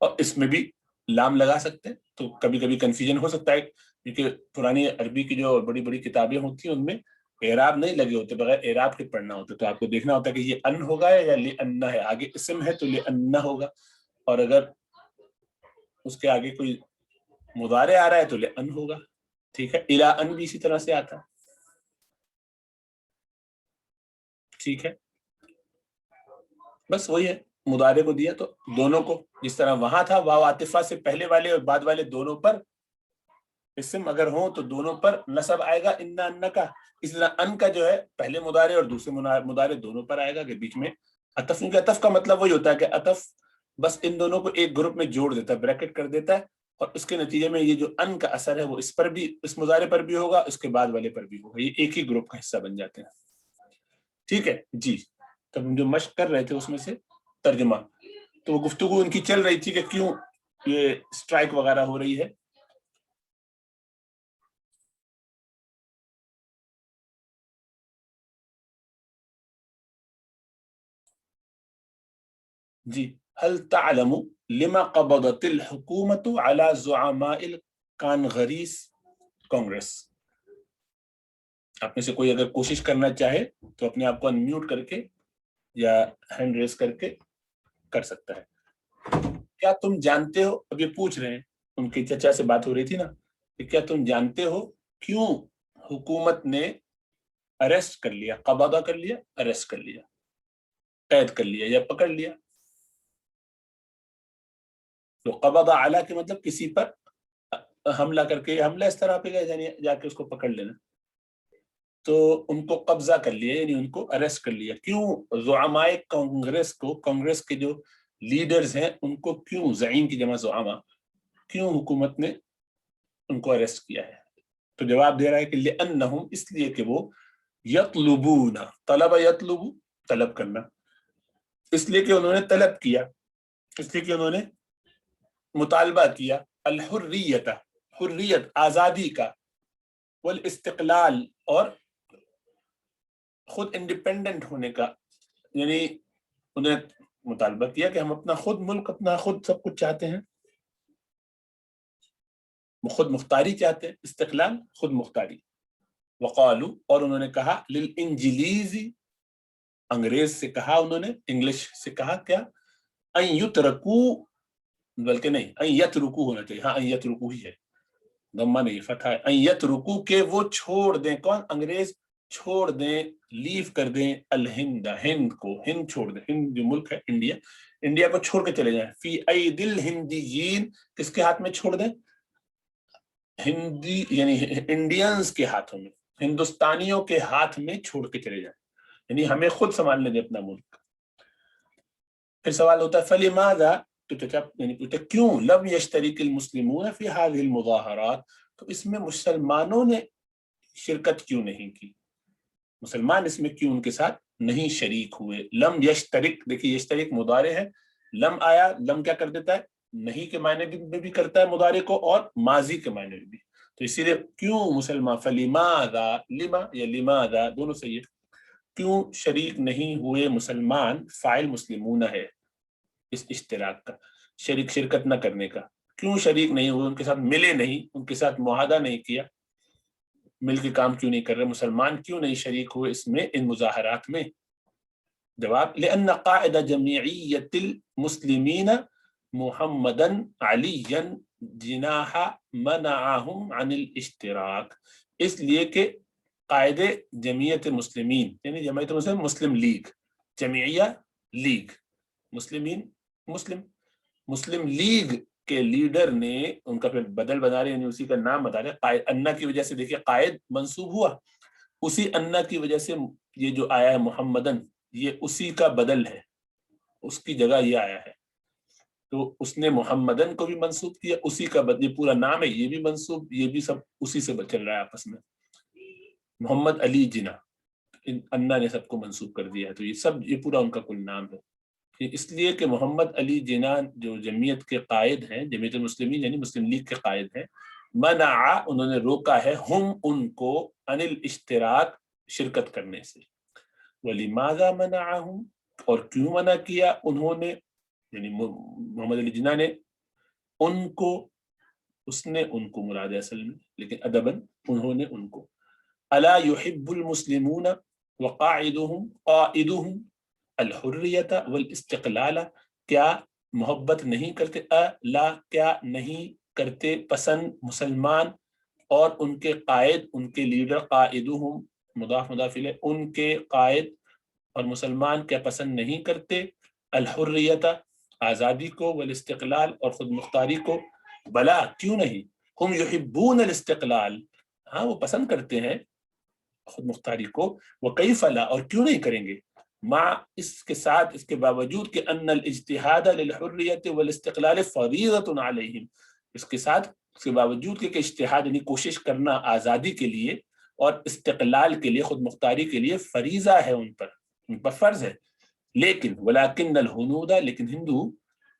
اور اس میں بھی لام لگا سکتے ہیں، تو کبھی کبھی کنفیوژن ہو سکتا ہے کیونکہ پرانی عربی کی جو بڑی بڑی کتابیں ہوتی ہیں ان میں اعراب نہیں لگے ہوتے، بغیر اعراب کے پڑھنا ہوتا ہے، تو آپ کو دیکھنا ہوتا ہے کہ یہ ان ہوگا یا لِأَنَّ ہے، آگے اسم ہے تو لِأَنَّ ہوگا، اور اگر اس کے آگے کوئی مضارع آ رہا ہے تو لِأَنَّ ہوگا، ٹھیک ہے. اِلَىٰ ان بھی اسی طرح سے آتا ہے، ٹھیک ہے. بس وہی ہے، مضارع کو دیا تو دونوں کو، جس طرح وہاں تھا واو عاطفہ سے پہلے والے اور بعد والے دونوں پر اسم اگر ہوں تو دونوں پر نصب آئے گا انا ان کا، اس طرح ان کا جو ہے پہلے مضارع اور دوسرے مضارع دونوں پر آئے گا کہ بیچ میں عطف، کیونکہ عطف کا مطلب وہی ہوتا ہے کہ عطف بس ان دونوں کو ایک گروپ میں جوڑ دیتا ہے، بریکٹ کر دیتا ہے، اور اس کے نتیجے میں یہ جو ان کا اثر ہے وہ اس پر بھی، اس مضارع پر بھی ہوگا، اس کے بعد والے پر بھی ہوگا، یہ ایک ہی گروپ کا حصہ بن جاتے ہیں. ٹھیک ہے جی. تب ہم جو مشق کر رہے تھے اس میں سے ترجمہ، تو وہ گفتگو ان کی چل رہی تھی کہ کیوں یہ اسٹرائک وغیرہ ہو رہی ہے. جی. هل تعلم لما قبضت الحکومت على زعماء الکانغریس کانگریس؟ آپ میں سے کوئی اگر کوشش کرنا چاہے تو اپنے آپ کو انمیوٹ کر کے یا ہینڈ ریز کر کے کر سکتا ہے. کیا تم جانتے ہو، اب یہ پوچھ رہے ہیں، ان کے چچا سے بات ہو رہی تھی نا، کہ کیا تم جانتے ہو کیوں حکومت نے اریسٹ کر لیا، قبضہ کر لیا، اریسٹ کر لیا، قید کر لیا یا پکڑ لیا. تو قبضہ علی کے مطلب کسی پر حملہ کر کے، حملہ اس طرح پہ یعنی جا کے اس کو پکڑ لینا، تو ان کو قبضہ کر لیا یعنی ان کو اریسٹ کر لیا. کیوں زعمائے کانگریس کو، کانگریس کے جو لیڈرز ہیں ان کو کیوں، زعیم کی جمع زعما، کیوں حکومت نے ان کو اریسٹ کیا ہے؟ تو جواب دے رہا ہے کہ لأنہم، اس لیے کہ وہ یطلبون، طلب یطلب طلب کرنا، اس لیے کہ انہوں نے طلب کیا، اس لیے کہ انہوں نے مطالبہ کیا، الحریت، حریت آزادی کا، والاستقلال اور خود انڈیپینڈنٹ ہونے کا، یعنی انہیں مطالبہ کیا کہ ہم اپنا خود ملک، اپنا خود سب کچھ چاہتے ہیں، خود مختاری چاہتے ہیں، استقلال خود مختاری. وقالو، اور انہوں نے کہا، للانجلیزی، انگریز سے کہا انہوں نے، انگلش سے کہا کیا، ان یترکو، بلکہ نہیں ان یترکو ہونا چاہیے، ہاں ان یترکو ہی ہے، ضمہ نہیں فتح ہے، ان یترکو کہ وہ چھوڑ دیں، کون؟ انگریز چھوڑ دیں، لیو کر دیں، الہند، ہند کو، ہند چھوڑ دیں، ہند جو ملک ہے انڈیا، انڈیا کو چھوڑ کے چلے جائیں، فی اید الہندیین، کس کے ہاتھ میں چھوڑ دیں؟ ہندی یعنی انڈینز کے ہاتھوں میں، ہندوستانیوں کے ہاتھ میں چھوڑ کے چلے جائیں، یعنی ہمیں خود سنبھالنے دیں اپنا ملک. پھر سوال ہوتا ہے فلماذا، تو یعنی پوچھتے کیوں لم یشترک المسلمون فی هذه المظاہرات، تو اس میں مسلمانوں نے شرکت کیوں نہیں کی، مسلمان اس میں کیوں ان کے ساتھ نہیں شریک ہوئے. لم یشترک، دیکھیے یشترک مضارع ہے، لم آیا، لم کیا کر دیتا ہے؟ نہیں کے معنی میں بھی کرتا ہے مضارع کو، اور ماضی کے معنی میں بھی، تو اسی لیے کیوں مسلمان، فلماذا، لما یا لماذا دونوں صحیح ہے، کیوں شریک نہیں ہوئے مسلمان، فاعل مسلمون ہے اس اشتراک کا، شرکت نہ کرنے کا، کیوں شریک نہیں ہوئے، ان کے ساتھ ملے نہیں، ان کے ساتھ معاہدہ نہیں کیا، مل کے کام کیوں نہیں کر رہے، مسلمان کیوں نہیں شریک ہوئے اس میں، ان مظاہرات میں؟ جواب، لأن قائد جمعیت المسلمین محمدا علیا جناح منعهم عن الاشتراک، اس لیے کہ قائد جمعیت مسلمین یعنی جمعیت مسلم، مسلم لیگ، جمعیہ لیگ، مسلمین مسلم، مسلم لیگ کے لیڈر نے، ان کا پھر بدل بنا رہے، یعنی اسی کا نام بتا رہے، قائد انا کی وجہ سے، دیکھیے قائد منصوب ہوا، اسی انا کی وجہ سے یہ جو آیا ہے محمدن، یہ اسی کا بدل ہے، اس کی جگہ یہ آیا ہے، تو اس نے محمدن کو بھی منصوب کیا، اسی کا بدل، یہ پورا نام ہے، یہ بھی منصوب، یہ بھی سب اسی سے چل رہا ہے آپس میں، محمد علی جناح، انا نے سب کو منصوب کر دیا ہے، تو یہ سب، یہ پورا ان کا کل نام ہے، اس لیے کہ محمد علی جناح جو جمعیت کے قائد ہیں، جمعیت المسلمین یعنی مسلم لیگ کے قائد ہیں، منع، انہوں نے روکا ہے، ہم ان کو، عن الاشتراک، شرکت کرنے سے. وَلِمَاذَا مَنَعَهُمْ، اور کیوں منع کیا انہوں نے، یعنی محمد علی جناح نے ان کو، اس نے ان کو مراد ہے اصل میں، لیکن ادباً انہوں نے ان کو. الا يحب المسلمون قائدهم الحریت والاستقلال، کیا محبت نہیں کرتے، لا کیا نہیں کرتے پسند مسلمان اور ان کے قائد، ان کے لیڈر، قائدهم مضاف مضاف الیہ، ان کے قائد اور مسلمان کیا پسند نہیں کرتے الحریت آزادی کو، والاستقلال اور خود مختاری کو. بلا کیوں نہیں، ہم یحبون الاستقلال، ہاں وہ پسند کرتے ہیں خود مختاری کو، وکیف لا اور کیوں نہیں کریں گے، مع اس کے ساتھ، اس کے باوجود کہ ان الاجتہاد للحریت والاستقلال فریضۃ علیہم، اس کے ساتھ، اس کے باوجود کہ اجتہاد یعنی کوشش کرنا آزادی کے لیے اور استقلال کے لیے، خود مختاری کے لیے فریضہ ہے، ان پر فرض ہے. لیکن ولکن الہنود، لیکن ہندو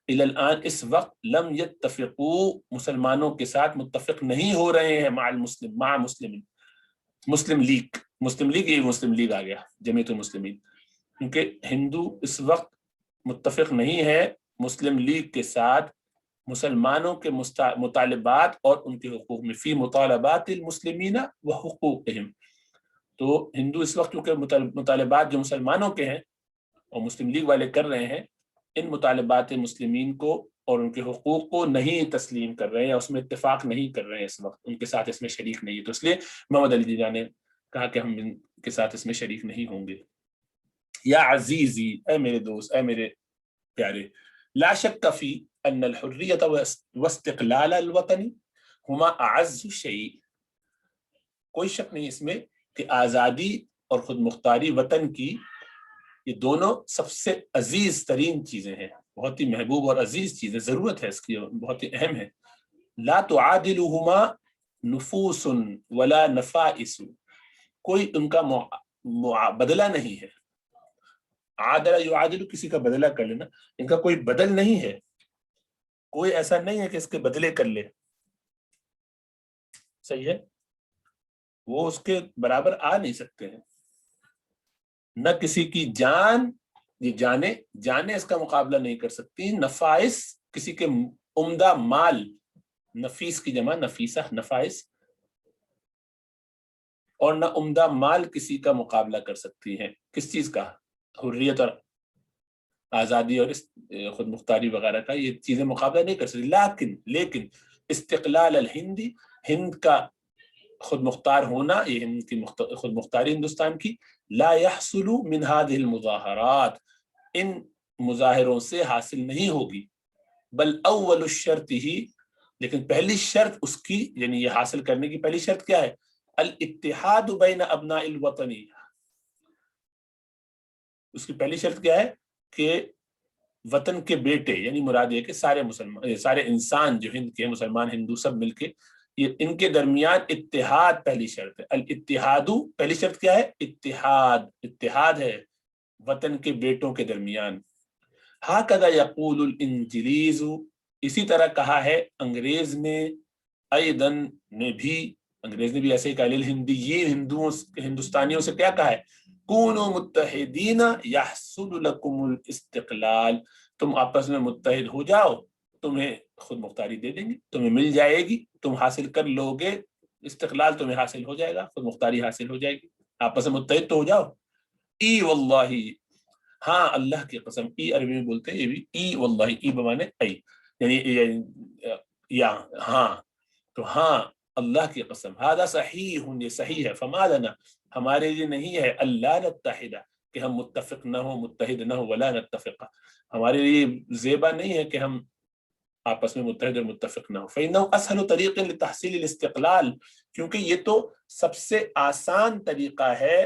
الی الان اس وقت لم یتفقوا مسلمانوں کے ساتھ متفق نہیں ہو رہے ہیں، مع مسلم لیگ یہ مسلم لیگ آ گیا، جمعیت المسلمین، کیونکہ ہندو اس وقت متفق نہیں ہے مسلم لیگ کے ساتھ مسلمانوں کے مطالبات اور ان کے حقوق میں، فی مطالبات المسلمین و حقوقہم. تو ہندو اس وقت کیونکہ مطالبات جو مسلمانوں کے ہیں اور مسلم لیگ والے کر رہے ہیں، ان مطالبات مسلمین کو اور ان کے حقوق کو نہیں تسلیم کر رہے ہیں، اس میں اتفاق نہیں کر رہے ہیں، اس وقت ان کے ساتھ اس میں شریک نہیں ہے. تو اس لیے محمد علی جناح نے کہا کہ ہم ان کے ساتھ اس میں شریک نہیں ہوں گے. یا عزیزی، اے میرے دوست، اے میرے پیارے، لا شک فی ان الحریت واستقلال الوطن ہما اعز شیء، کوئی شک نہیں اس میں کہ آزادی اور خود مختاری وطن کی، یہ دونوں سب سے عزیز ترین چیزیں ہیں، بہت ہی محبوب اور عزیز چیزیں، ضرورت ہے اس کی، بہت ہی اہم ہے. لا تعادلہما نفوس ولا نفائس، کوئی ان کا بدلہ نہیں ہے. عادل یعادل کسی کا بدلہ کر لینا، ان کا کوئی بدل نہیں ہے، کوئی ایسا نہیں ہے کہ اس کے بدلے کر لے، صحیح ہے، وہ اس کے برابر آ نہیں سکتے ہیں. نہ کسی کی جان، یہ جانے اس کا مقابلہ نہیں کر سکتی. نفائس کسی کے عمدہ مال، نفیس کی جمع نفیسہ، نفائس، اور نہ عمدہ مال کسی کا مقابلہ کر سکتی ہیں. کس چیز کا؟ حریت اور آزادی اور خود مختاری وغیرہ کا، یہ چیزیں مقابلہ نہیں کر سکتی. لیکن استقلال الہندی، ہند کا خود مختار ہونا، یہ ہند کی خود مختاری ہندوستان کی، لا يحصل من هذه المظاہرات، ان مظاہروں سے حاصل نہیں ہوگی. بل اول الشرط ہی، لیکن پہلی شرط اس کی، یعنی یہ حاصل کرنے کی پہلی شرط کیا ہے؟ الاتحاد بین ابناء الوطن، اس کی پہلی شرط کیا ہے کہ وطن کے بیٹے، یعنی مراد یہ کہ سارے مسلمان، سارے انسان جو ہند کے مسلمان ہندو سب مل کے، یہ ان کے درمیان اتحاد پہلی شرط ہے. الاتحاد پہلی شرط کیا ہے؟ اتحاد ہے وطن کے بیٹوں کے درمیان. ہاکذا یقول الانجلیز، اسی طرح کہا ہے انگریز نے، ایدن نے بھی، انگریز نے بھی ایسے ہی کہا، للہندیین ہندوستانیوں سے کیا کہا ہے؟ کونوا متحدین یحصل لکم الاستقلال، تم آپس میں متحد ہو جاؤ، تمہیں خود مختاری دے دیں گے، تمہیں مل جائے گی، تم حاصل کر لو گے، استقلال تمہیں حاصل ہو جائے گا، خود مختاری حاصل ہو جائے گی، آپس میں متحد تو ہو جاؤ. ای واللہ، ہاں اللہ کی قسم، ای عربی میں بولتے ہیں یہ بھی، ای واللہ، ای بمانے ای، یعنی یا ہاں، تو ہاں اللہ کی قسم، ہذا صحیح، یہ صحیح ہے. فما لنا، ہمارے لیے نہیں ہے، اللہ نتحد، کہ ہم متفق نہ ہو، متحد نہ ہو، ولا نتفق، ہمارے لیے زیبا نہیں ہے کہ ہم آپس میں متحد اور متفق نہ ہو. فإنه اسهل طریق لتحصیل الاستقلال، کیونکہ یہ تو سب سے آسان طریقہ ہے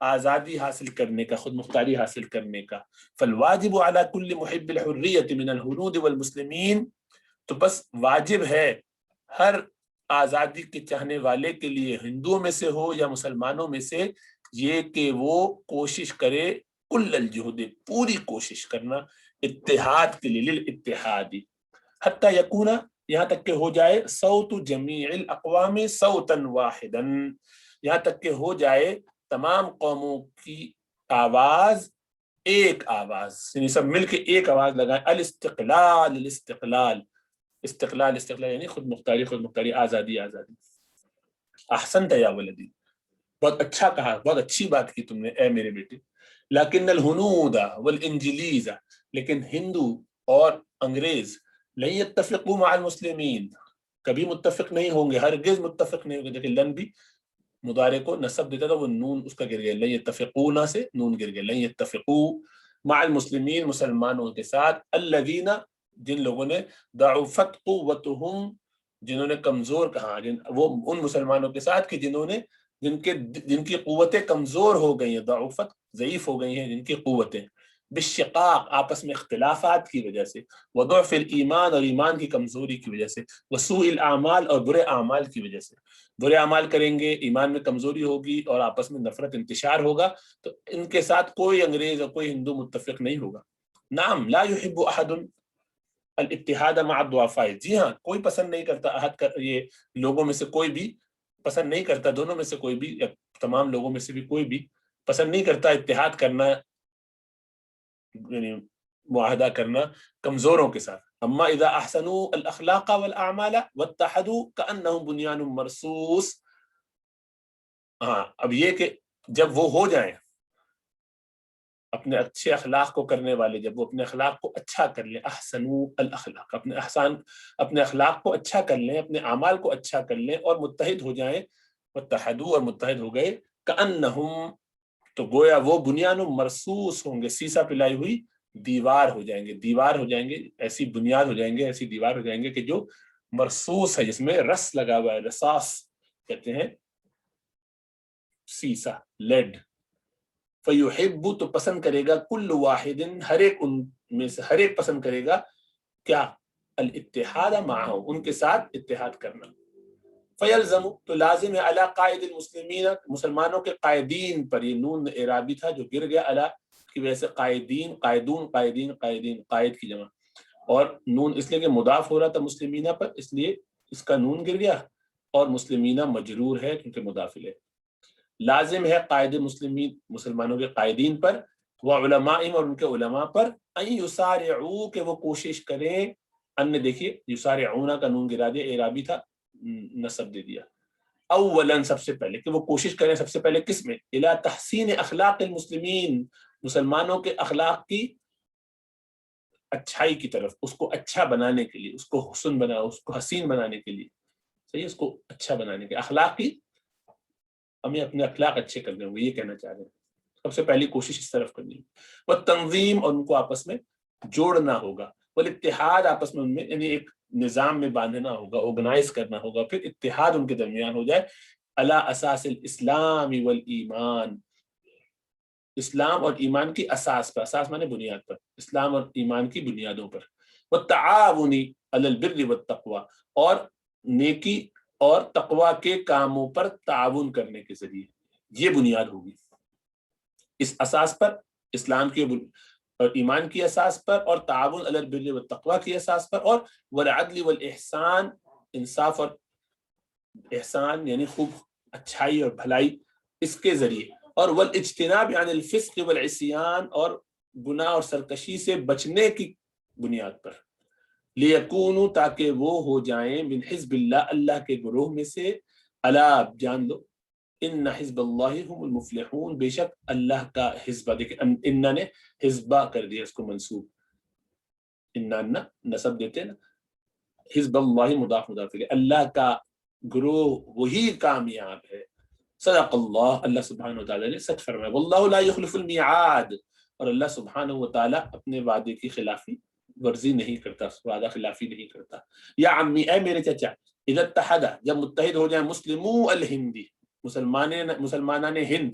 آزادی حاصل کرنے کا، خود مختاری حاصل کرنے کا. فالواجب على كل محب الحریت من الہنود والمسلمین، تو بس واجب ہے ہر آزادی کے چاہنے والے کے لیے، ہندوؤں میں سے ہو یا مسلمانوں میں سے، یہ کہ وہ کوشش کرے، کل الجہد، پوری کوشش کرنا، اتحاد کے لیے، للاتحادی، حتی یکون، یہاں تک کہ ہو جائے، صوت جمیع الاقوام صوتا واحدا، یہاں تک کہ ہو جائے تمام قوموں کی آواز ایک آواز، یعنی سب مل کے ایک آواز لگائیں، الاستقلال، الاستقلال، استقلال یعنی خود مختاری آزادی. احسنت یا ولدی، بہت اچھا کہا، بہت اچھی بات کی تم نے اے میرے بیٹے. لیکن الہنود والانجلیز، لیکن ہندو اور انگریز لن یتفقوا مع المسلمین، کبھی متفق نہیں ہوں گے، ہرگز متفق نہیں ہوں گے. دیکھیں لن بھی مضارع کو نصب دیتا تھا، وہ نون اس کا گر گیا، لن یتفقون سے نون گر گیا، لن یتفقوا مع المسلمین، مسلمانوں کے ساتھ، الذین جن لوگوں نے ضعفت قوتہم جنہوں نے کمزور کہا، وہ ان مسلمانوں کے ساتھ کہ جن کی قوتیں کمزور ہو گئی ہیں، ضعفت ضعیف ہو گئی ہیں جن کی قوتیں، بالشقاق آپس میں اختلافات کی وجہ سے، وضعف الایمان اور ایمان کی کمزوری کی وجہ سے، وسوء الاعمال اور برے اعمال کی وجہ سے. برے اعمال کریں گے، ایمان میں کمزوری ہوگی اور آپس میں نفرت انتشار ہوگا، تو ان کے ساتھ کوئی انگریز اور کوئی ہندو متفق نہیں ہوگا. نعم لا يحب احد الاتحاد مع الضعفاء، جی ہاں کوئی پسند نہیں کرتا یہ لوگوں میں سے کوئی بھی پسند نہیں کرتا، دونوں میں سے کوئی بھی یا تمام لوگوں میں سے بھی کوئی بھی پسند نہیں کرتا اتحاد کرنا، یعنی معاہدہ کرنا کمزوروں کے ساتھ. اما اذا احسنوا الاخلاق والاعمال واتحدوا كانهم بنيان مرصوص، ہاں اب یہ کہ جب وہ ہو جائیں اپنے اچھے اخلاق کو کرنے والے، جب وہ اپنے اخلاق کو اچھا کر لیں، احسنوا الاخلاق، اپنے اخلاق کو اچھا کر لیں، اپنے اعمال کو اچھا کر لیں اور متحد ہو جائیں، واتحدوا اور متحد ہو گئے، کأنہم تو گویا وہ بنیان مرصوص ہوں گے، سیسا پلائی ہوئی دیوار ہو جائیں گے، ایسی بنیاد ہو جائیں گے، ایسی دیوار ہو جائیں گے کہ جو مرصوص ہے، جس میں رس لگا ہوا ہے، رصاص کہتے ہیں سیسا، لیڈ. فیحب تو پسند کرے گا، کل واحد ہر ایک ان میں سے ہر ایک پسند کرے گا کیا، الاتحاد معه ان کے ساتھ اتحاد کرنا. فیلزم تو لازم ہے، علی قائد المسلمین مسلمانوں کے قائدین پر، یہ نون اعرابی تھا جو گر گیا علی کی وجہ سے، قائدین قائدون قائدین قائد کی جمع، اور نون اس لیے کہ مضاف ہو رہا تھا مسلمینہ پر، اس لیے اس کا نون گر گیا، اور مسلمینہ مجرور ہے کیونکہ مضاف الیہ. لازم ہے قائد مسلمین مسلمانوں کے قائدین پر، وعلمائهم اور ان کے علماء پر، ان یسارعوا کہ وہ کوشش کریں، ان دیکھیے یسارعون کا نون گرا دیا، اعرابی تھا نصب دے دیا، اولا سب سے پہلے کہ وہ کوشش کریں، سب سے پہلے کس میں، الی تحسین اخلاق المسلمین مسلمانوں کے اخلاق کی اچھائی کی طرف، اس کو اچھا بنانے کے لیے، اس کو حسن بنا، اس کو حسین بنانے کے لیے، صحیح، اس کو اچھا بنانے کے اخلاق کی، ہمیں اپنے اخلاق اچھے کرنے ہوں گے، یہ کہنا چاہ رہے ہیں، سب سے پہلی کوشش اس طرف کرنی ہے. وہ تنظیم اور ان کو آپس میں جوڑنا ہوگا، والاتحاد آپس میں ان میں یعنی ایک نظام میں باندھنا ہوگا، آرگنائز کرنا ہوگا، پھر اتحاد ان کے درمیان ہو جائے، علی اساس الاسلام والایمان، اسلام اور ایمان کی اساس پر، اساس مانے بنیاد پر، اسلام اور ایمان کی بنیادوں پر، والتعاون علی البر والتقوی اور نیکی اور تقوی کے کاموں پر تعاون کرنے کے ذریعے، یہ بنیاد ہوگی اس اساس پر، اسلام کے اور ایمان کی اساس پر، اور تعاون علی البر والتقوی کی اساس پر، اور والعدل والاحسان انصاف اور احسان یعنی خوب اچھائی اور بھلائی اس کے ذریعے، اور والاجتناب عن الفسق والعصیان اور گناہ اور سرکشی سے بچنے کی بنیاد پر، لیکونوا تاکہ وہ ہو جائیں، من حزب اللہ اللہ کے گروہ میں سے، الا جان لو، ان حزب اللہ هم المفلحون بے شک اللہ کا حزبہ، دیکھیں انہ نے حزبہ کر دیا اس کو منصوب، انہ نصب دیتے ہیں نا، حزب اللہ مضاف الیہ، اللہ کا گروہ وہی کامیاب ہے. صدق اللہ، اللہ سبحانہ وتعالی نے سچ فرمایا، واللہ لا یخلف المیعاد، اور اللہ سبحانہ وتعالی اپنے وعدے کی خلافی ورزی نہیں کرتا، وعدہ خلافی نہیں کرتا. یا عمی اے میرے چچا، اذا اتحد جب متحد ہو جائیں، مسلمو الہندی مسلمانان ہند،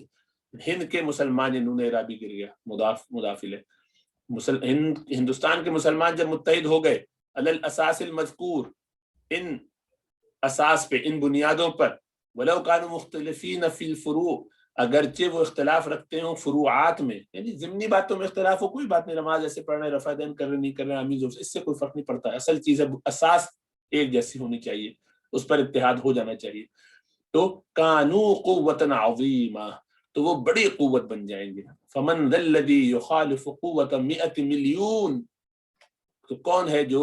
ہند کے مسلمان، نون اعرابی گر گیا، مضاف الیہ، ہندوستان کے مسلمان جب متحد ہو گئے، علی الاساس المذکور ان اساس پہ، ان بنیادوں پر، ولو کانوا مختلفین فی الفروع اگرچہ وہ اختلاف رکھتے ہوں فروعات میں، یعنی ضمنی باتوں میں اختلاف ہو، کوئی بات نہیں، نماز ایسے پڑھ رہے، رفع دین کر رہے نہیں کر رہے، آمین اس سے کوئی فرق نہیں پڑتا، اصل چیز ہے اساس ایک جیسی ہونی چاہیے، اس پر اتحاد ہو جانا چاہیے. تو کانوا قوۃ عظیمہ تو وہ بڑی قوت بن جائیں گے. فمن ذا الذی یخالف قوۃ 100 ملیون تو کون ہے جو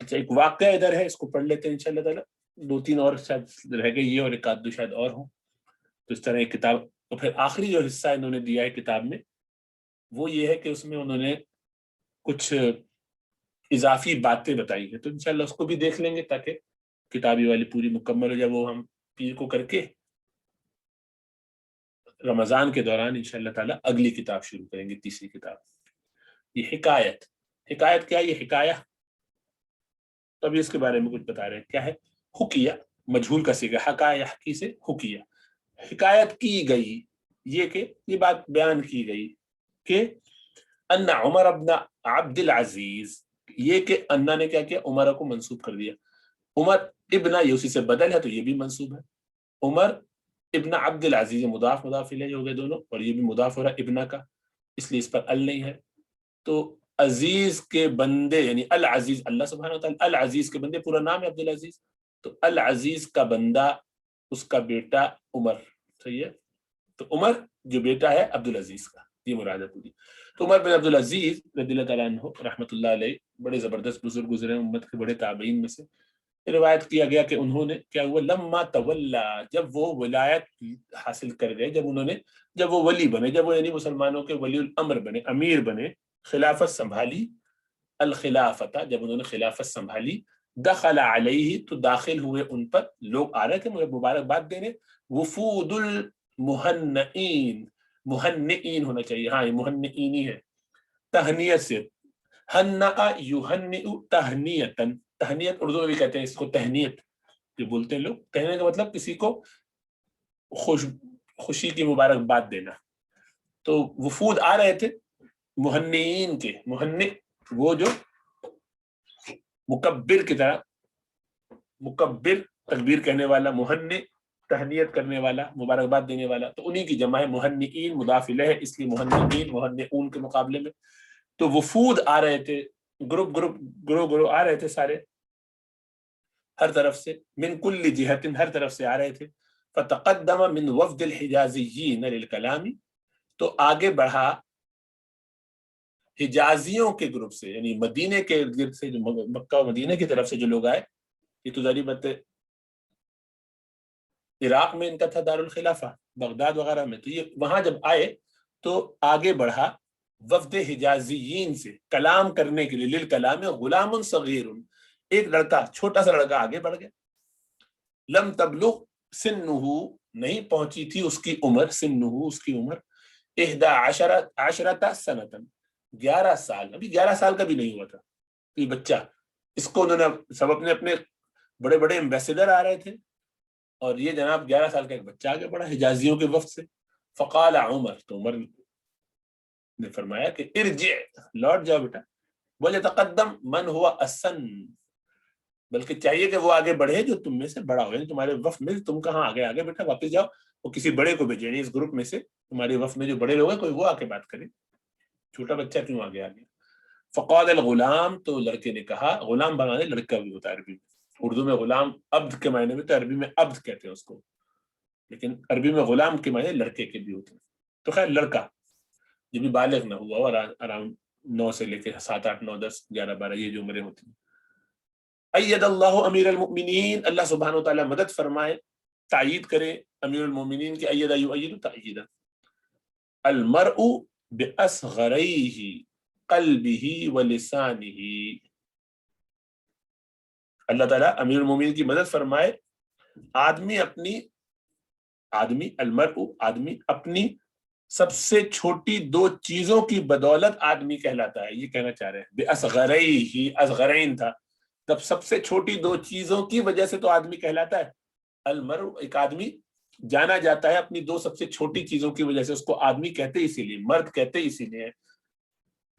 اچھا ایک واقعہ ادھر ہے، اس کو پڑھ لیتے ہیں انشاءاللہ تعالیٰ، 2-3 اور شاید رہ گئی یہ، اور ایک آدھ دو شاید اور ہوں، تو اس طرح ایک کتاب. تو پھر آخری جو حصہ انہوں نے دیا ہے کتاب میں وہ یہ ہے کہ اس میں انہوں نے کچھ اضافی باتیں بتائی ہیں، تو انشاءاللہ اس کو بھی دیکھ لیں گے تاکہ کتابی والی پوری مکمل ہو جائے. وہ ہم پیر کو کر کے رمضان کے دوران انشاءاللہ تعالیٰ اگلی کتاب شروع کریں گے، تیسری کتاب. یہ حکایت، حکایت کیا؟ یہ حکایہ، تو ابھی اس کے بارے میں کچھ بتا رہے ہیں. کیا ہے؟ حکیہ، مجہول کا صیغہ، حکایہ حکی سے حکیہ، حکایت کی گئی، یہ کہ یہ بات بیان کی گئی کہ ان عمر ابن عبد العزیز، یہ کہ انا نے کیا کیا؟ عمر کو منسوب کر دیا. عمر ابن یہ اسی سے بدل ہے تو یہ بھی منسوب ہے. عمر ابن عبد العزیز، مضاف مضاف الیہ ہو گئے دونوں، اور یہ بھی مضاف ہو رہا ہے ابن کا، اس لیے اس پر ال نہیں ہے. تو عزیز کے بندے، یعنی العزیز، اللہ سبحانہ وتعالی العزیز کے بندے، پورا نام ہے عبد العزیز، تو العزیز کا بندہ، اس کا بیٹا عمر. صحیح ہے؟ تو عمر جو بیٹا ہے عبد العزیز کا، یہ مراد ہے پوری. تو عمر بن عبد العزیز رضی اللہ تعالیٰ عنہ رحمۃ اللہ علیہ، بڑے زبردست بزرگ گزرے ہیں امت کے، بڑے تابعین میں سے. روایت کیا گیا کہ انہوں نے کیا ہوا، لما تولا، جب وہ ولایت حاصل کر گئے، جب وہ ولی بنے، جب وہ یعنی مسلمانوں کے ولی الامر بنے، امیر بنے، خلافت سنبھالی، الخلافت، جب انہوں نے خلافت سنبھالی، دخل علیہ، تو داخل ہوئے ان پر لوگ، آ رہے تھے مجھے مبارکباد دینے، وفود المہنئین، مہنئین ہونا چاہیے، ہاں یہ مہنئین ہی ہے، تہنیت سے، ہنأ یہنئ تہنیتن، تہنیت اردو میں بھی کہتے ہیں اس کو تہنیت، جو بولتے ہیں لوگ، کہنے کا مطلب کسی کو خوشی کی مبارکباد دینا. تو وفود آ رہے تھے مہنئین کے، مہنئ وہ جو مکبر کی طرح، مکبر تکبیر کہنے والا، مہنئ تہنیت کرنے والا، مبارکباد دینے والا، تو انہی کی جمع ہے مہنئین، مضاف الیہ ہے، اس لیے مہنئین مہنئون کے مقابلے میں. تو وفود آ رہے تھے، گروہ آ رہے تھے سارے، ہر طرف سے، من کل جہت، ہر طرف سے آ رہے تھے. فتقدم من وفد الحجازیین للکلام، تو آگے بڑھا حجازیوں کے گروپ سے، یعنی مدینے کے گرد سے، جو مکہ و مدینے کی طرف سے جو لوگ آئے، یہ تو ظاہری بات ہے عراق میں ان کا تھا دارالخلافہ، بغداد وغیرہ میں، تو یہ وہاں جب آئے تو آگے بڑھا وفد حجازیین سے کلام کرنے کے لیے، للکلام غلام صغیر، ایک لڑکا، چھوٹا سا لڑکا آگے بڑھ گیا. لم تبلغ سنہ، نہیں پہنچی تھی اس کی عمر، سنہ اس کی عمر، 11 سنۃ، 11 سال، ابھی 11 سال کا بھی نہیں ہوا تھا یہ بچہ. اس کو انہوں نے سب اپنے بڑے بڑے ایمبیسیڈر آ رہے تھے، اور یہ جناب 11 سال کا ایک بچہ آگے بڑھا حجازیوں کے وفد سے. فقال عمر، تو عمر نے فرمایا کہ ارجع، لوٹ جاؤ بیٹا، ولیتقدم من ہوا اسن، بلکہ چاہیے کہ وہ آگے بڑھے جو تم میں سے بڑا ہو، یعنی تمہارے وفد میں تم کہاں آگے بیٹا، واپس جاؤ، وہ کسی بڑے کو بھیجے، یعنی اس گروپ میں سے تمہارے وفد میں جو بڑے لوگ ہیں کوئی وہ آ کے بات کرے، چھوٹا بچہ کیوں آگے آ گیا. فقال الغلام، تو لڑکے نے کہا، غلام بنانے لڑکا بھی ہوتا ہے عربی میں، اردو میں غلام عبد کے معنی میں، تو عربی میں عبد کہتے ہیں اس کو، لیکن عربی میں غلام کے معنی لڑکے کے بھی ہوتے ہیں. تو خیر لڑکا جو بھی بالغ نہ ہوا، اور اراؤنڈ 9 سے لے کے 7 8 9 10 11 12 یہ جو عمریں ہوتی ہیں. اید اللہ امیر المؤمنین، اللہ سبحانہ وتعالی مدد فرمائے، تائید کرے امیر المؤمنین کی، ایدہ یؤید تائیدا، المرء باصغریہ قلبہ ولسانہ، اللہ تعالیٰ امیر المؤمنین کی مدد فرمائے، المرء آدمی اپنی سب سے چھوٹی 2 چیزوں کی بدولت آدمی کہلاتا ہے، یہ کہنا چاہ رہے ہیں. باصغریہ، اصغرین تھا، تب سب سے چھوٹی 2 چیزوں کی وجہ سے تو آدمی کہلاتا ہے. المرء، ایک آدمی جانا جاتا ہے اپنی 2 سب سے چھوٹی چیزوں کی وجہ سے، اس کو آدمی کہتے اسی لیے، مرد کہتے اسی لیے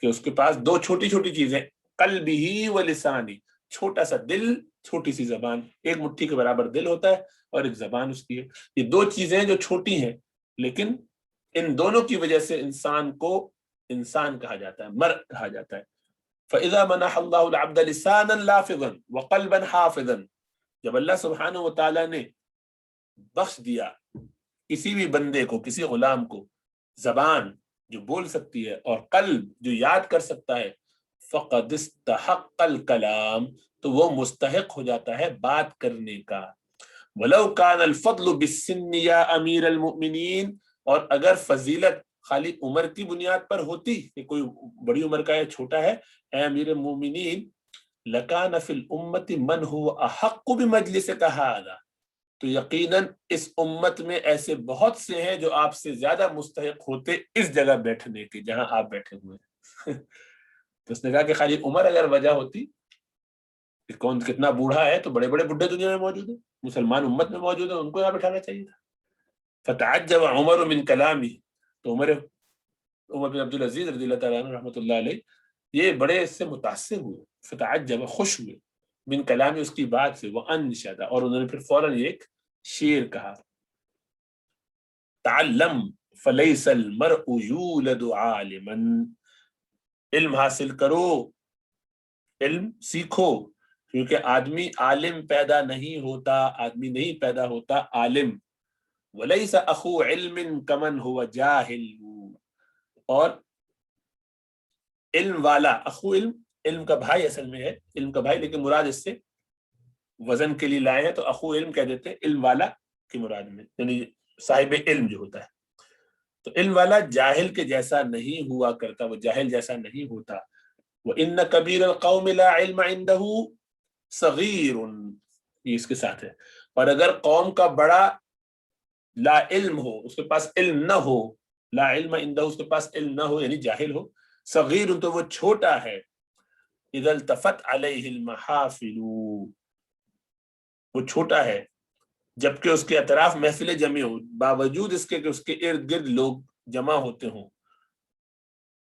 کہ اس کے پاس 2 چھوٹی چھوٹی چیزیں، قلبہ و لسانی، چھوٹا سا دل، چھوٹی سی زبان، ایک مٹھی کے برابر دل ہوتا ہے اور ایک زبان اس کی ہے. یہ 2 چیزیں جو چھوٹی ہیں، لیکن ان دونوں کی وجہ سے انسان کو انسان کہا جاتا ہے، مرء کہا جاتا ہے. فَإِذَا مَنَحَ اللَّهُ الْعَبْدَ لِسَانًا لَافِظًا وَقَلْبًا حَافِظًا، جب اللہ سبحانہ و تعالیٰ نے بخش دیا کسی بھی بندے کو، کسی غلام کو، زبان جو بول سکتی ہے اور قلب جو یاد کر سکتا ہے، فقد استحق الکلام، تو وہ مستحق ہو جاتا ہے بات کرنے کا. ولو کان الفضل بالسن یا امیر المؤمنین، اور اگر فضیلت خالی عمر کی بنیاد پر ہوتی کہ کوئی بڑی عمر کا ہے چھوٹا ہے، اے امیر المؤمنین، لکان فی الامت من هو احق بمجلسک ھذا، تو یقیناً اس امت میں ایسے بہت سے ہیں جو آپ سے زیادہ مستحق ہوتے اس جگہ بیٹھنے کے جہاں آپ بیٹھے ہوئے ہیں. تو اس نے کہا کہ خالی عمر اگر وجہ ہوتی کہ کون کتنا بوڑھا ہے، تو بڑے بڑے بڈھے دنیا میں موجود ہیں، مسلمان امت میں موجود ہیں، ان کو یہاں بٹھانا چاہیے تھا. فتعجب عمر من کلامی، تو عمر بن عبدالعزیز رضی اللہ تعالیٰ عنہ رحمۃ اللہ علیہ یہ بڑے اس سے متاثر ہوئے، فتعجب خوش ہوئے، من کلامی اس کی بات سے، وانشد، اور انہوں نے پھر فوراً ایک شعر کہا، تعلم فلیس المرء یولد عالما، علم حاصل کرو، علم سیکھو، کیونکہ آدمی عالم پیدا نہیں ہوتا، آدمی نہیں پیدا ہوتا عالم. ولیس اخو علم کمن ہوا جاہل، اور علم والا، اخو علم، علم کا بھائی اصل میں ہے، علم کا بھائی، لیکن مراد اس سے وزن کے لیے لائے ہیں تو اخو علم کہہ دیتے ہیں، علم والا کی مراد میں یعنی صاحب علم جو ہوتا ہے. تو علم والا جاہل کے جیسا نہیں ہوا کرتا، وہ جاہل جیسا نہیں ہوتا. وَإِنَّ كَبِيرَ الْقَوْمِ لَا عِلْمَ عِنْدَهُ صَغِيرٌ، یہ اس کے ساتھ ہے. اور اگر قوم کا بڑا لا علم ہو، اس کے پاس علم نہ ہو، لا علم عندہ، اس کے پاس علم نہ ہو یعنی جاہل ہو، صغیر، تو وہ چھوٹا ہے. اذا التفت علیہ المحافل، وہ چھوٹا ہے جبکہ اس کے اطراف محفلیں جمع ہوں، باوجود اس کے کہ اس کے ارد گرد لوگ جمع ہوتے ہوں،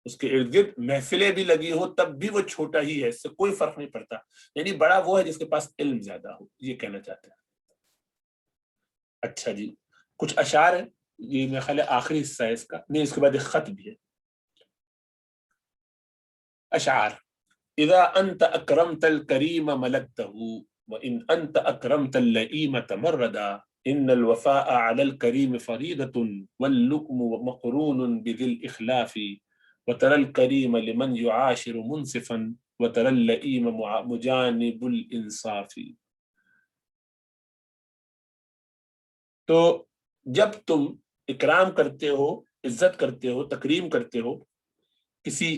اس کے ارد گرد محفلیں بھی لگی ہو، تب بھی وہ چھوٹا ہی ہے، اس سے کوئی فرق نہیں پڑتا. یعنی بڑا وہ ہے جس کے پاس علم زیادہ ہو، یہ کہنا چاہتے ہیں. اچھا جی، کچھ اشعار ہیں، یہ میرے خیال ہے آخری حصہ ہے اس کا، نہیں اس کے بعد ایک خط بھی ہے. اشعار، اذا انت اکرمت الکریم ملکتہ، وان انت اکرمت اللئیم تمردا، ان الوفاء علی الکریم فریضۃ واللؤم مقرون بذی الاخلاف، وترى الكريم لمن يعاشر منصفا وترى اللئيم مجانب الانصاف. تو جب تم اکرام کرتے ہو، عزت کرتے ہو، تکریم کرتے ہو کسی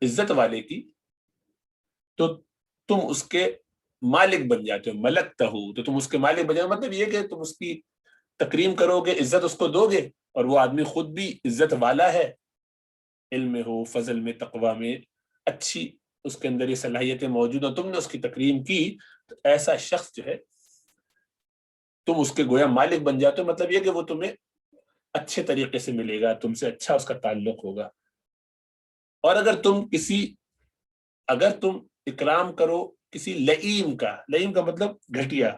عزت والے کی، تو تم اس کے مالک بن جاتے ہو، ملکتہ ہو، تو تم اس کے مالک بن جاتے ہو، مطلب یہ کہ تم اس کی تکریم کرو گے، عزت اس کو دو گے، اور وہ آدمی خود بھی عزت والا ہے، علم میں ہو، فضل میں، تقوی میں، اچھی اس کے اندر یہ صلاحیتیں موجود ہیں، تم نے اس کی تکریم کی، تو ایسا شخص جو ہے تم اس کے گویا مالک بن جاتے ہو. مطلب یہ کہ وہ تمہیں اچھے طریقے سے ملے گا، تم سے اچھا اس کا تعلق ہوگا. اور اگر تم اکرام کرو کسی لئیم کا، لئیم کا مطلب گھٹیا،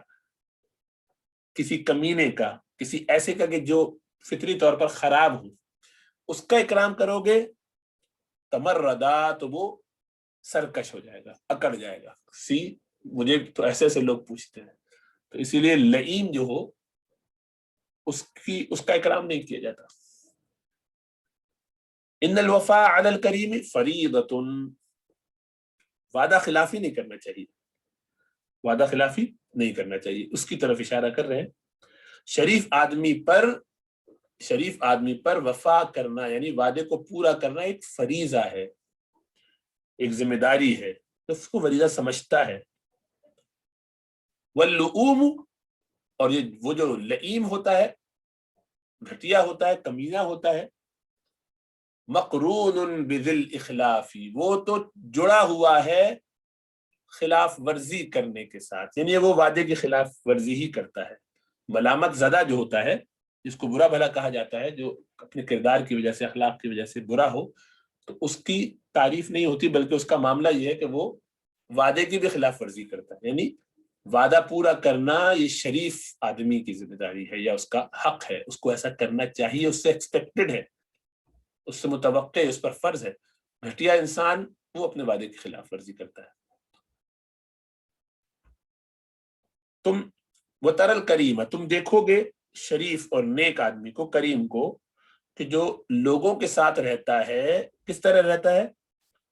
کسی کمینے کا، کسی ایسے کا کہ جو فطری طور پر خراب ہو، اس کا اکرام کرو گے، تمردا، تو وہ سرکش ہو جائے گا، اکڑ جائے گا. مجھے تو ایسے ایسے لوگ پوچھتے ہیں، تو اسی لیے لئیم جو ہو اس کا اکرام نہیں کیا جاتا. ان الوفاء علی الکریم فریضۃ، وعدہ خلافی نہیں کرنا چاہیے، وعدہ خلافی نہیں کرنا چاہیے، اس کی طرف اشارہ کر رہے ہیں. شریف آدمی پر وفا کرنا یعنی وعدے کو پورا کرنا ایک فریضہ ہے، ایک ذمہ داری ہے، تو اس کو فریضہ سمجھتا ہے. واللؤوم، اور وہ جو لئیم ہوتا ہے، گھٹیا ہوتا ہے، کمینہ ہوتا ہے، مقرون بذل اخلاف، وہ تو جڑا ہوا ہے خلاف ورزی کرنے کے ساتھ، یعنی وہ وعدے کی خلاف ورزی ہی کرتا ہے. ملامت زدہ جو ہوتا ہے، جس کو برا بھلا کہا جاتا ہے، جو اپنے کردار کی وجہ سے، اخلاق کی وجہ سے برا ہو، تو اس کی تعریف نہیں ہوتی، بلکہ اس کا معاملہ یہ ہے کہ وہ وعدے کی بھی خلاف ورزی کرتا ہے. یعنی وعدہ پورا کرنا یہ شریف آدمی کی ذمہ داری ہے، یا اس کا حق ہے، اس کو ایسا کرنا چاہیے، اس سے ایکسپیکٹڈ ہے، اس سے متوقع ہے، اس پر فرض ہے. گھٹیا انسان وہ اپنے وعدے کی خلاف ورزی کرتا ہے. تم وترل کریم، تم دیکھو گے شریف اور نیک آدمی کو، کریم کو، کہ جو لوگوں کے ساتھ رہتا ہے، کس طرح رہتا ہے؟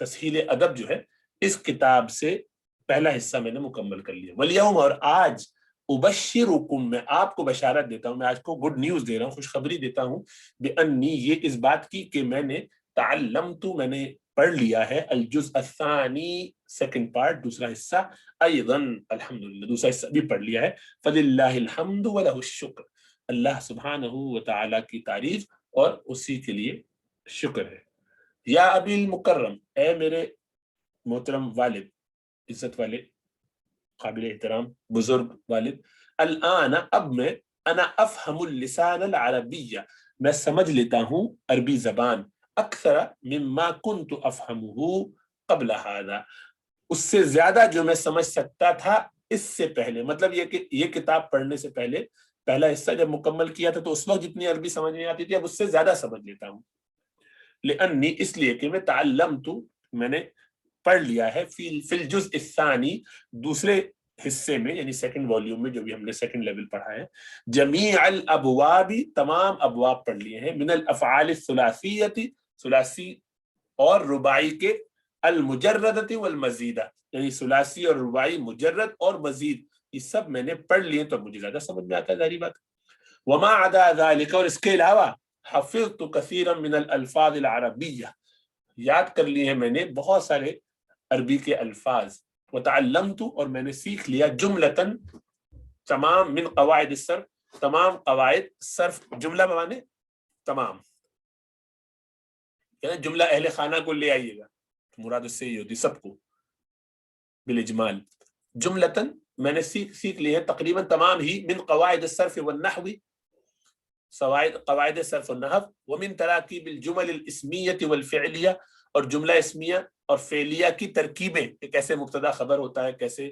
تسہیل ادب جو ہے اس کتاب سے پہلا حصہ میں نے مکمل کر لیا. والیوم اور آج ابشرکم میں آپ کو بشارت دیتا ہوں, میں آج کو گڈ نیوز دے رہا ہوں, خوشخبری دیتا ہوں, بانی یہ اس بات کی کہ میں نے تعلمت میں نے پڑھ لیا ہے الجزء الثانی سیکنڈ پارٹ دوسرا حصہ, ایضاً الحمدللہ دوسرا حصہ بھی پڑھ لیا ہے. فللہ الحمد ولہ الشکر, اللہ سبحانہ و تعالی کی تعریف اور اسی کے لیے شکر ہے. یا ابی المکرم, اے میرے محترم والد, عزت والے قابل احترام بزرگ والد, الان اب میں انا افہم اللسان العربیہ میں سمجھ لیتا ہوں عربی زبان, اکثر مما کنت افہمہ قبل هذا اس سے زیادہ جو میں سمجھ سکتا تھا اس سے پہلے. مطلب یہ کہ یہ کتاب پڑھنے سے پہلے پہلا حصہ جب مکمل کیا تھا تو اس وقت جتنی عربی سمجھ نہیں آتی تھی اب اس سے زیادہ سمجھ لیتا ہوں. لأنی اس لیے کہ میں تعلمت میں نے پڑھ لیا ہے فی الجزء الثانی دوسرے حصے میں یعنی سیکنڈ والیوم میں جو بھی ہم نے سیکنڈ لیول پڑھا ہے, جمیع الابواب تمام ابواب پڑھ لیے ہیں, من الافعال الثلاثیۃ ثلاثی اور رباعی کے, المجردۃ والمزیدہ یعنی ثلاثی اور رباعی مجرد اور مزید یہ سب میں نے پڑھ لیے تو مجھے زیادہ سمجھ میں آتا ہے ظاہری بات. وما عدا ذلك اور اس کے علاوہ حفظت كثيرا من الالفاظ العربیہ یاد کر لیے ہیں میں نے بہت سارے عربی کے الفاظ. وتعلمت اور میں نے سیکھ لیا جملتاً تمام من قواعد الصرف تمام قواعد صرف, جملہ بمانے تمام, یعنی جملہ اہل خانہ کو لے آئیے گا مراد اس سے یہ ہوتی سب کو بالاجمال. جملتاً میں نے سیکھ لی ہے تقریباً تمام ہی من قواعد الصرف والنحو قواعد صرف والنحو, ومن تراکیب الجمل الاسمیہ والفعلیہ اور جملہ اسمیہ اور فعلیہ کی ترکیبیں کہ کیسے مبتدا خبر ہوتا ہے, کیسے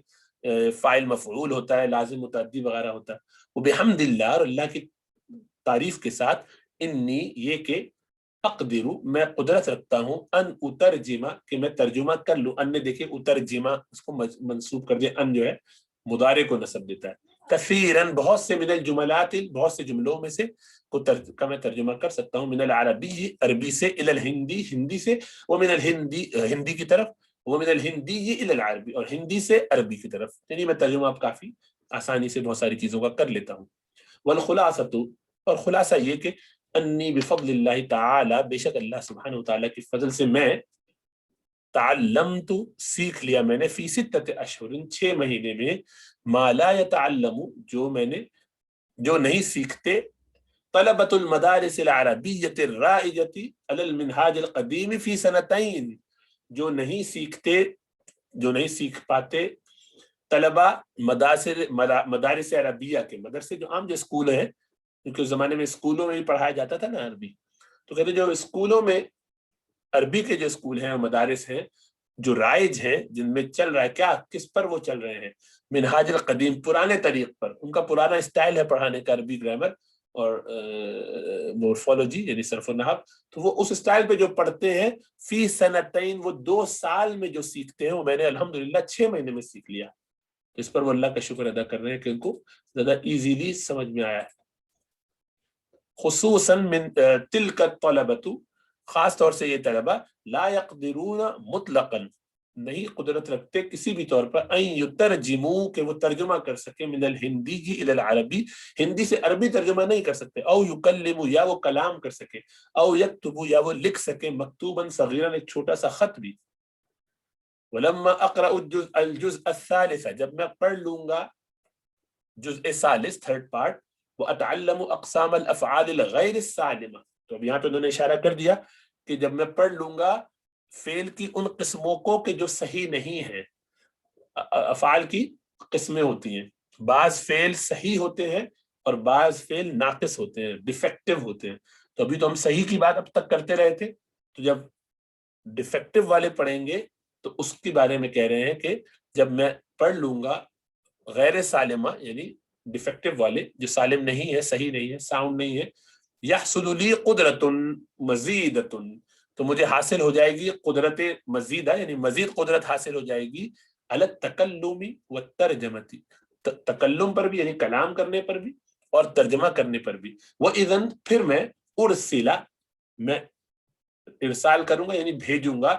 فاعل مفعول ہوتا ہے, لازم متعدی وغیرہ ہوتا ہے. وبحمد اللہ اور اللہ کی تعریف کے ساتھ, انی یہ کہ اقدر میں قدرت رکھتا ہوں ان اترجمہ کہ میں ترجمہ کر لوں. ان نے دیکھیں اترجمہ اس کو منصوب کر دیا, ان جو ہے مضارع کو نصب دیتا ہے. کثیراً بہت سے من الجملات بہت سے جملوں میں سے کا میں ترجمہ کر سکتا ہوں, من العربی عربی سے, الی الہندی ہندی سے, ومن الہندی ہندی کی طرف, ومن الہندی الی العربی اور ہندی سے عربی کی طرف. یعنی میں ترجمہ اب کافی آسانی سے بہت ساری چیزوں کا کر لیتا ہوں. والخلاصۃ اور خلاصہ یہ کہ انی بفضل اللہ تعالی بے شک اللہ سبحانہ وتعالی کی فضل سے میں تعلمت سیکھ لیا میں نے فی ستۃ اشہر 6 مہینے میں ما لا یتعلم جو نہیں سیکھتے طلبۃ المدارس العربیۃ الرائجۃ علی المنہاج القدیم فی سنتین جو نہیں سیکھ پاتے طلبہ مدارس عربیہ کے, مدرسے جو عام جو اسکول ہیں کیونکہ اس زمانے میں اسکولوں میں بھی پڑھایا جاتا تھا نا عربی, تو کہتے جو اسکولوں میں عربی کے جو اسکول ہیں اور مدارس ہیں جو رائج ہیں جن میں چل رہا ہے کیا کس پر وہ چل رہے ہیں, منہاج القدیم پرانے طریق پر, ان کا پرانا اسٹائل ہے پڑھانے کا عربی گرامر اور مورفولوجی یعنی صرف و نحو, تو وہ اس اسٹائل پہ جو پڑھتے ہیں فی سنتین وہ 2 سال میں جو سیکھتے ہیں وہ میں نے الحمدللہ 6 مہینے میں سیکھ لیا. اس پر وہ اللہ کا شکر ادا کر رہے ہیں کہ ان کو زیادہ ایزیلی سمجھ میں آیا ہے. خصوصاً من تلک الطلبۃ خاص طور سے یہ طلبہ لا یقدرون مطلقاً نہیں قدرت رکھتے کسی بھی طور پر ان یترجموا کہ وہ ترجمہ کر سکے من الہندی الی العربی ہندی سے عربی ترجمہ نہیں کر سکتے, او یکلموا یا وہ کلام کر سکے, او یکتبوا یا وہ لکھ سکے مکتوباً صغیراً ایک چھوٹا سا خط بھی. ولما اقرأ الجزء الثالث جب میں پڑھ لوں گا جزء ثالث تھرڈ پارٹ, واتعلم اقسام الافعال الغیر السالمہ تو اب یہاں پہ انہوں نے اشارہ کر دیا کہ جب میں پڑھ لوں گا فعل کی ان قسموں کو کہ جو صحیح نہیں ہیں. افعال کی قسمیں ہوتی ہیں, بعض فعل صحیح ہوتے ہیں اور بعض فعل ناقص ہوتے ہیں, ڈیفیکٹو ہوتے ہیں. تو ابھی تو ہم صحیح کی بات اب تک کرتے رہے تھے, تو جب ڈیفیکٹو والے پڑھیں گے تو اس کے بارے میں کہہ رہے ہیں کہ جب میں پڑھ لوں گا غیر سالمہ یعنی ڈیفیکٹو والے جو سالم نہیں ہے, صحیح نہیں ہے, ساؤنڈ نہیں ہے, یحصل لی قدرت مزیدۃ تو مجھے حاصل ہو جائے گی قدرت مزیدہ یعنی مزید قدرت حاصل ہو جائے گی علی التکلم والترجمۃ تکلم پر بھی یعنی کلام کرنے پر بھی اور ترجمہ کرنے پر بھی. وَإِذًا پھر میں ارسل میں ارسال کروں گا یعنی بھیجوں گا